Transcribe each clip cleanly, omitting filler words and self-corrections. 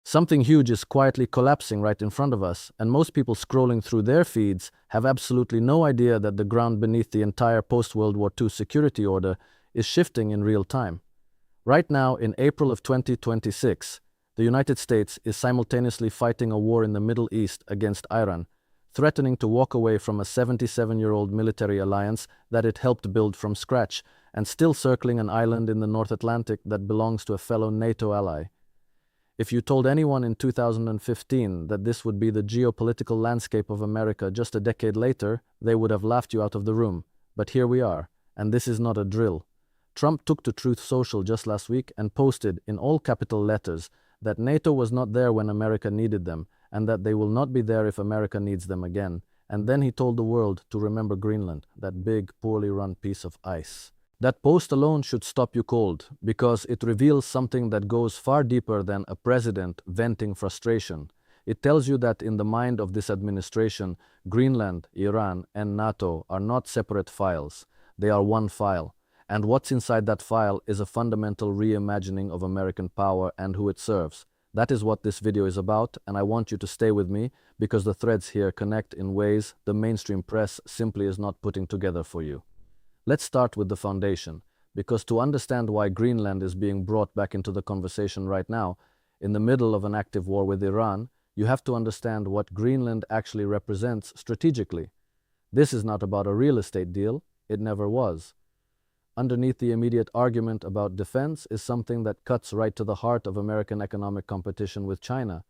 Something huge is quietly collapsing right in front of us, and most people scrolling through their feeds have absolutely no idea that the ground beneath the entire post-World War II security order is shifting in real time. Right now, in April of 2026, the United States is simultaneously fighting a war in the Middle East against Iran, threatening to walk away from a 77-year-old military alliance that it helped build from scratch, and still circling an island in the North Atlantic that belongs to a fellow NATO ally. If you told anyone in 2015 that this would be the geopolitical landscape of America just a decade later, they would have laughed you out of the room. But here we are, and this is not a drill. Trump took to Truth Social just last week and posted in all capital letters that NATO was not there when America needed them, and that they will not be there if America needs them again. And then he told the world to remember Greenland, that big, poorly run piece of ice. That post alone should stop you cold, because it reveals something that goes far deeper than a president venting frustration. It tells you that in the mind of this administration, Greenland, Iran, and NATO are not separate files. They are one file. And what's inside that file is a fundamental reimagining of American power and who it serves. That is what this video is about, and I want you to stay with me, because the threads here connect in ways the mainstream press simply is not putting together for you. Let's start with the foundation, because to understand why Greenland is being brought back into the conversation right now, in the middle of an active war with Iran, you have to understand what Greenland actually represents strategically. This is not about a real estate deal. It never was. Underneath the immediate argument about defense is something that cuts right to the heart of American economic competition with China: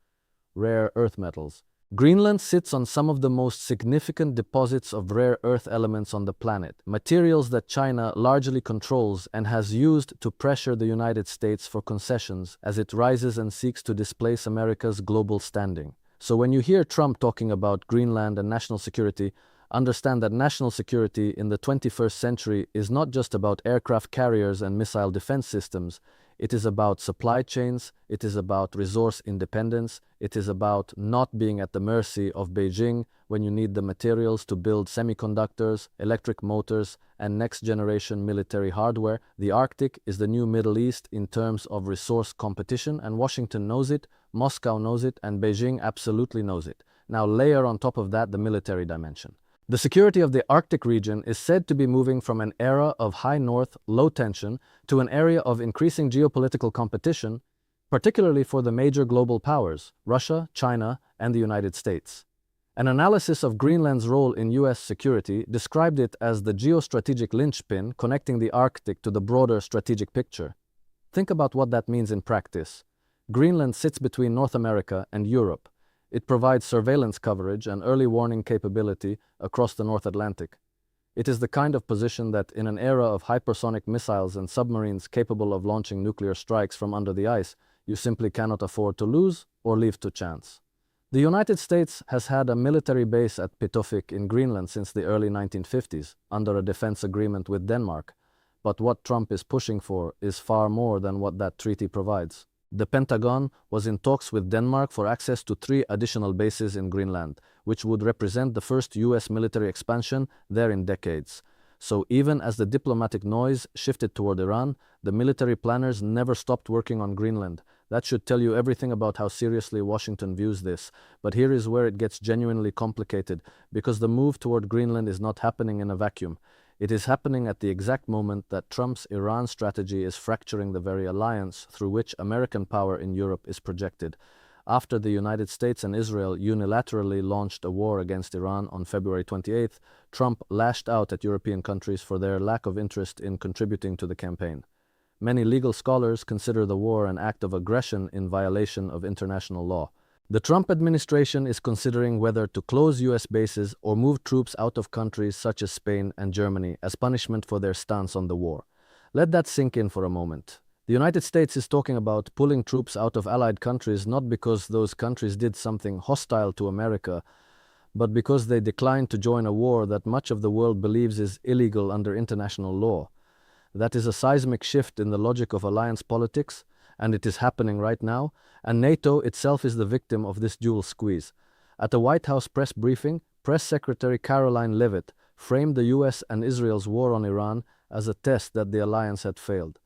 rare earth metals. Greenland sits on some of the most significant deposits of rare earth elements on the planet, materials that China largely controls and has used to pressure the United States for concessions as it rises and seeks to displace America's global standing. So when you hear Trump talking about Greenland and national security, understand that national security in the 21st century is not just about aircraft carriers and missile defense systems. It is about supply chains, it is about resource independence, it is about not being at the mercy of Beijing when you need the materials to build semiconductors, electric motors, and next-generation military hardware. The Arctic is the new Middle East in terms of resource competition, and Washington knows it, Moscow knows it, and Beijing absolutely knows it. Now layer on top of that the military dimension. The security of the Arctic region is said to be moving from an era of high north, low tension, to an area of increasing geopolitical competition, particularly for the major global powers, Russia, China, and the United States. An analysis of Greenland's role in US security described it as the geostrategic linchpin connecting the Arctic to the broader strategic picture. Think about what that means in practice. Greenland sits between North America and Europe. It provides surveillance coverage and early warning capability across the North Atlantic. It is the kind of position that, in an era of hypersonic missiles and submarines capable of launching nuclear strikes from under the ice, you simply cannot afford to lose or leave to chance. The United States has had a military base at Pituffik in Greenland since the early 1950s, under a defense agreement with Denmark. But what Trump is pushing for is far more than what that treaty provides. The Pentagon was in talks with Denmark for access to 3 additional bases in Greenland, which would represent the first US military expansion there in decades. So even as the diplomatic noise shifted toward Iran, the military planners never stopped working on Greenland. That should tell you everything about how seriously Washington views this. But here is where it gets genuinely complicated, because the move toward Greenland is not happening in a vacuum. It is happening at the exact moment that Trump's Iran strategy is fracturing the very alliance through which American power in Europe is projected. After the United States and Israel unilaterally launched a war against Iran on February 28th, Trump lashed out at European countries for their lack of interest in contributing to the campaign. Many legal scholars consider the war an act of aggression in violation of international law. The Trump administration is considering whether to close US bases or move troops out of countries such as Spain and Germany as punishment for their stance on the war. Let that sink in for a moment. The United States is talking about pulling troops out of allied countries not because those countries did something hostile to America, but because they declined to join a war that much of the world believes is illegal under international law. That is a seismic shift in the logic of alliance politics, and it is happening right now, and NATO itself is the victim of this dual squeeze. At a White House press briefing, Press Secretary Caroline Leavitt framed the US and Israel's war on Iran as a test that the alliance had failed.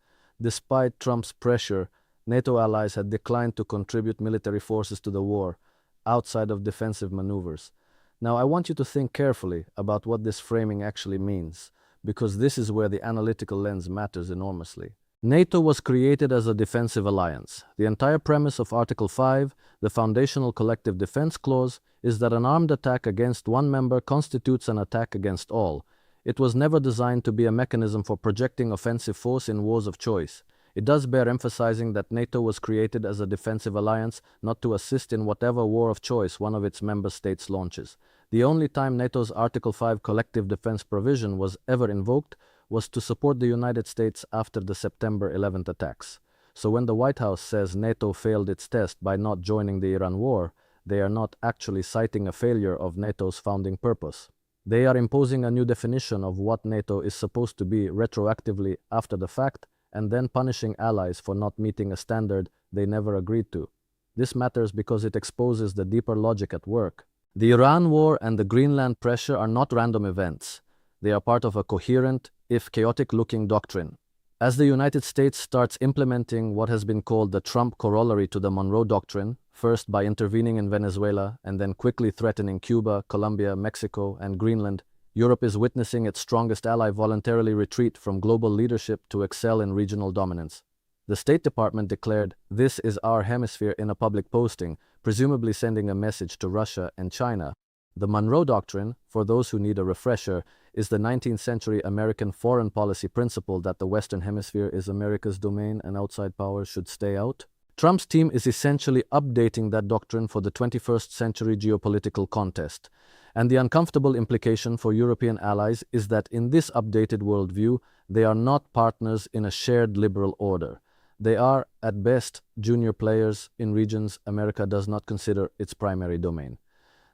Despite Trump's pressure, NATO allies had declined to contribute military forces to the war, outside of defensive maneuvers. Now, I want you to think carefully about what this framing actually means, because this is where the analytical lens matters enormously. NATO was created as a defensive alliance. The entire premise of Article 5, the foundational collective defense clause, is that an armed attack against one member constitutes an attack against all. It was never designed to be a mechanism for projecting offensive force in wars of choice. It does bear emphasizing that NATO was created as a defensive alliance, not to assist in whatever war of choice one of its member states launches. The only time NATO's Article 5 collective defense provision was ever invoked was to support the United States after the September 11th attacks. So when the White House says NATO failed its test by not joining the Iran war, they are not actually citing a failure of NATO's founding purpose. They are imposing a new definition of what NATO is supposed to be retroactively after the fact, and then punishing allies for not meeting a standard they never agreed to. This matters because it exposes the deeper logic at work. The Iran war and the Greenland pressure are not random events. They are part of a coherent, if chaotic-looking doctrine. As the United States starts implementing what has been called the Trump corollary to the Monroe Doctrine, first by intervening in Venezuela and then quickly threatening Cuba, Colombia, Mexico, and Greenland, Europe is witnessing its strongest ally voluntarily retreat from global leadership to excel in regional dominance. The State Department declared, "This is our hemisphere" in a public posting, presumably sending a message to Russia and China. The Monroe Doctrine, for those who need a refresher, is the 19th century American foreign policy principle that the Western Hemisphere is America's domain and outside powers should stay out. Trump's team is essentially updating that doctrine for the 21st century geopolitical contest. And the uncomfortable implication for European allies is that in this updated worldview, they are not partners in a shared liberal order. They are, at best, junior players in regions America does not consider its primary domain.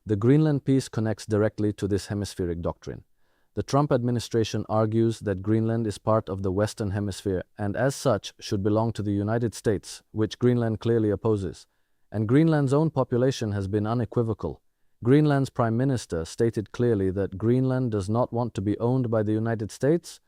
The Greenland peace connects directly to this hemispheric doctrine. The Trump administration argues that Greenland is part of the Western Hemisphere and as such should belong to the United States, which Greenland clearly opposes. And Greenland's own population has been unequivocal. Greenland's Prime Minister stated clearly that Greenland does not want to be owned by the United States,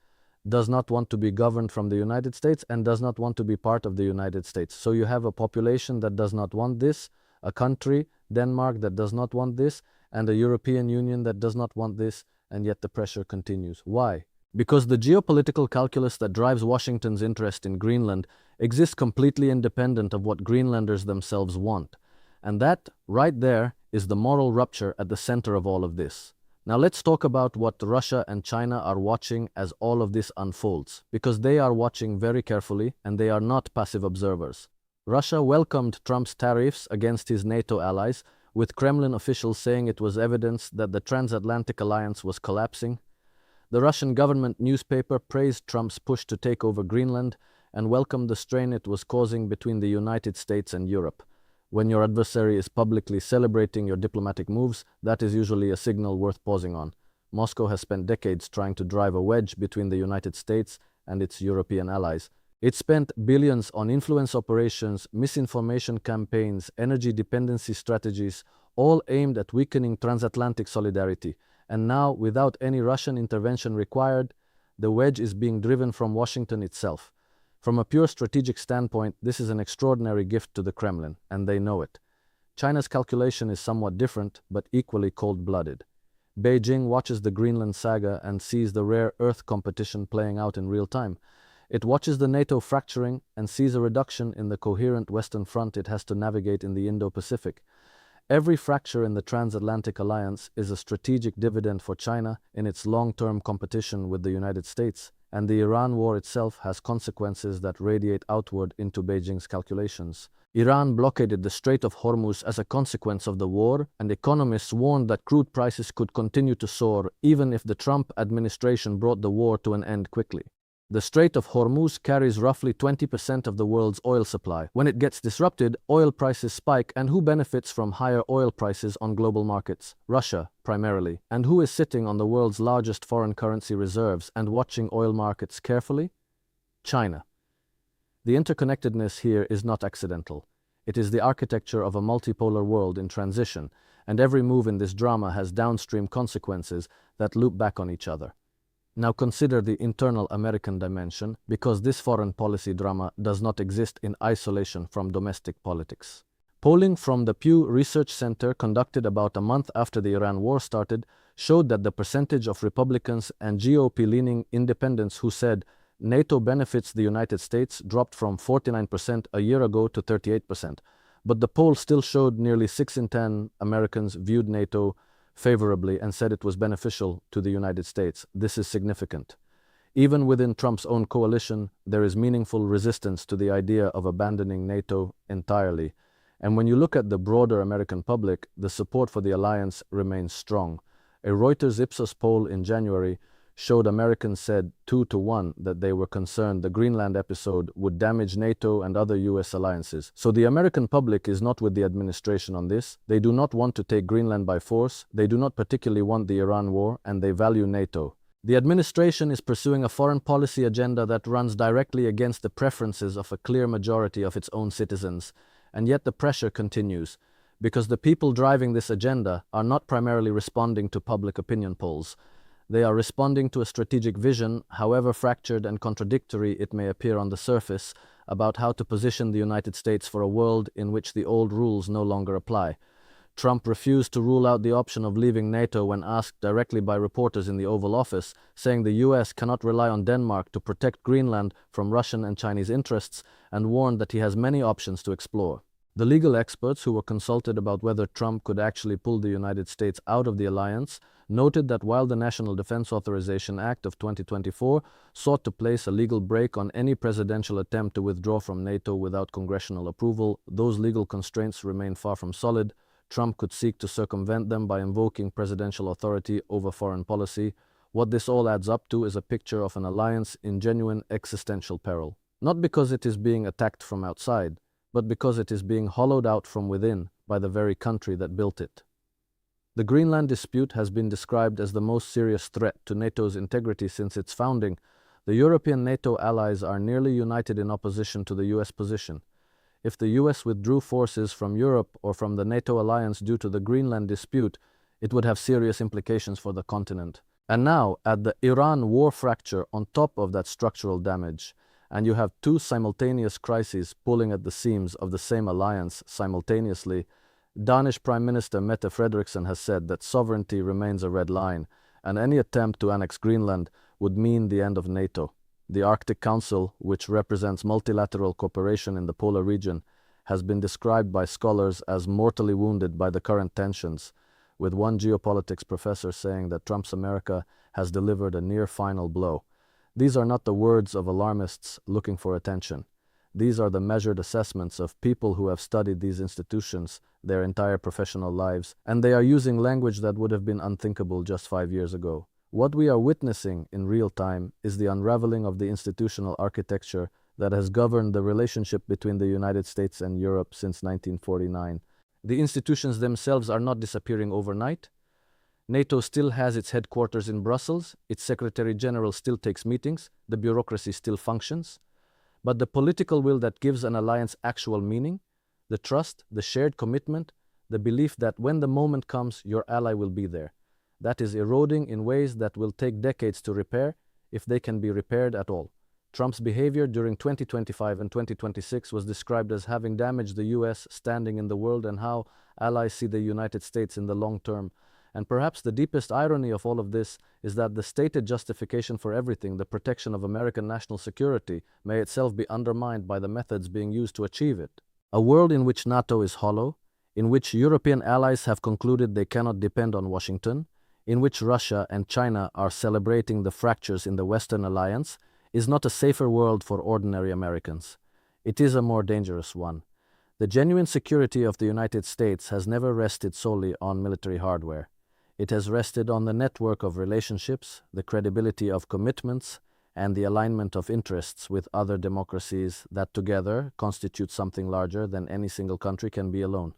does not want to be governed from the United States, and does not want to be part of the United States. So you have a population that does not want this, a country, Denmark, that does not want this, and a European Union that does not want this, and yet the pressure continues. Why? Because the geopolitical calculus that drives Washington's interest in Greenland exists completely independent of what Greenlanders themselves want. And that, right there, is the moral rupture at the center of all of this. Now let's talk about what Russia and China are watching as all of this unfolds, because they are watching very carefully and they are not passive observers. Russia welcomed Trump's tariffs against his NATO allies, with Kremlin officials saying it was evidence that the transatlantic alliance was collapsing. The Russian government newspaper praised Trump's push to take over Greenland and welcomed the strain it was causing between the United States and Europe. When your adversary is publicly celebrating your diplomatic moves, that is usually a signal worth pausing on. Moscow has spent decades trying to drive a wedge between the United States and its European allies. It spent billions on influence operations, misinformation campaigns, energy dependency strategies, all aimed at weakening transatlantic solidarity. And now, without any Russian intervention required, the wedge is being driven from Washington itself. From a pure strategic standpoint, this is an extraordinary gift to the Kremlin, and they know it. China's calculation is somewhat different, but equally cold-blooded. Beijing watches the Greenland saga and sees the rare Earth competition playing out in real time. It watches the NATO fracturing and sees a reduction in the coherent Western front it has to navigate in the Indo-Pacific. Every fracture in the transatlantic alliance is a strategic dividend for China in its long-term competition with the United States, and the Iran war itself has consequences that radiate outward into Beijing's calculations. Iran blockaded the Strait of Hormuz as a consequence of the war, and economists warned that crude prices could continue to soar even if the Trump administration brought the war to an end quickly. The Strait of Hormuz carries roughly 20% of the world's oil supply. When it gets disrupted, oil prices spike, and who benefits from higher oil prices on global markets? Russia, primarily. And who is sitting on the world's largest foreign currency reserves and watching oil markets carefully? China. The interconnectedness here is not accidental. It is the architecture of a multipolar world in transition, and every move in this drama has downstream consequences that loop back on each other. Now consider the internal American dimension, because this foreign policy drama does not exist in isolation from domestic politics. Polling from the Pew Research Center conducted about a month after the Iran war started showed that the percentage of Republicans and GOP-leaning independents who said NATO benefits the United States dropped from 49% a year ago to 38%. But the poll still showed nearly 6 in 10 Americans viewed NATO favorably and said it was beneficial to the United States. This is significant. Even within Trump's own coalition, there is meaningful resistance to the idea of abandoning NATO entirely. And when you look at the broader American public, the support for the alliance remains strong. A Reuters Ipsos poll in January showed Americans said 2-1 that they were concerned the Greenland episode would damage NATO and other US alliances. So the American public is not with the administration on this. They do not want to take Greenland by force, they do not particularly want the Iran war, and they value NATO. The administration is pursuing a foreign policy agenda that runs directly against the preferences of a clear majority of its own citizens, and yet the pressure continues, because the people driving this agenda are not primarily responding to public opinion polls. They are responding to a strategic vision, however fractured and contradictory it may appear on the surface, about how to position the United States for a world in which the old rules no longer apply. Trump refused to rule out the option of leaving NATO when asked directly by reporters in the Oval Office, saying the US cannot rely on Denmark to protect Greenland from Russian and Chinese interests, and warned that he has many options to explore. The legal experts who were consulted about whether Trump could actually pull the United States out of the alliance noted that while the National Defense Authorization Act of 2024 sought to place a legal brake on any presidential attempt to withdraw from NATO without congressional approval, those legal constraints remain far from solid. Trump could seek to circumvent them by invoking presidential authority over foreign policy. What this all adds up to is a picture of an alliance in genuine existential peril. Not because it is being attacked from outside, but because it is being hollowed out from within by the very country that built it. The Greenland dispute has been described as the most serious threat to NATO's integrity since its founding. The European NATO allies are nearly united in opposition to the US position. If the US withdrew forces from Europe or from the NATO alliance due to the Greenland dispute, it would have serious implications for the continent. And now, add the Iran war fracture on top of that structural damage, and you have two simultaneous crises pulling at the seams of the same alliance simultaneously. Danish Prime Minister Mette Frederiksen has said that sovereignty remains a red line, and any attempt to annex Greenland would mean the end of NATO. The Arctic Council, which represents multilateral cooperation in the polar region, has been described by scholars as mortally wounded by the current tensions, with one geopolitics professor saying that Trump's America has delivered a near-final blow. These are not the words of alarmists looking for attention. These are the measured assessments of people who have studied these institutions their entire professional lives, and they are using language that would have been unthinkable just 5 years ago. What we are witnessing in real time is the unraveling of the institutional architecture that has governed the relationship between the United States and Europe since 1949. The institutions themselves are not disappearing overnight. NATO still has its headquarters in Brussels, its Secretary General still takes meetings, the bureaucracy still functions. But the political will that gives an alliance actual meaning, the trust, the shared commitment, the belief that when the moment comes, your ally will be there, that is eroding in ways that will take decades to repair, if they can be repaired at all. Trump's behavior during 2025 and 2026 was described as having damaged the US standing in the world and how allies see the United States in the long term. And perhaps the deepest irony of all of this is that the stated justification for everything, the protection of American national security, may itself be undermined by the methods being used to achieve it. A world in which NATO is hollow, in which European allies have concluded they cannot depend on Washington, in which Russia and China are celebrating the fractures in the Western alliance, is not a safer world for ordinary Americans. It is a more dangerous one. The genuine security of the United States has never rested solely on military hardware. It has rested on the network of relationships, the credibility of commitments, and the alignment of interests with other democracies that together constitute something larger than any single country can be alone.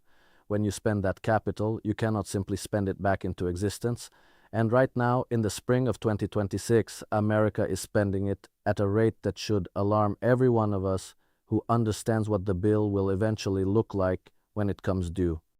When you spend that capital, you cannot simply spend it back into existence. And right now, in the spring of 2026, America is spending it at a rate that should alarm every one of us who understands what the bill will eventually look like when it comes due.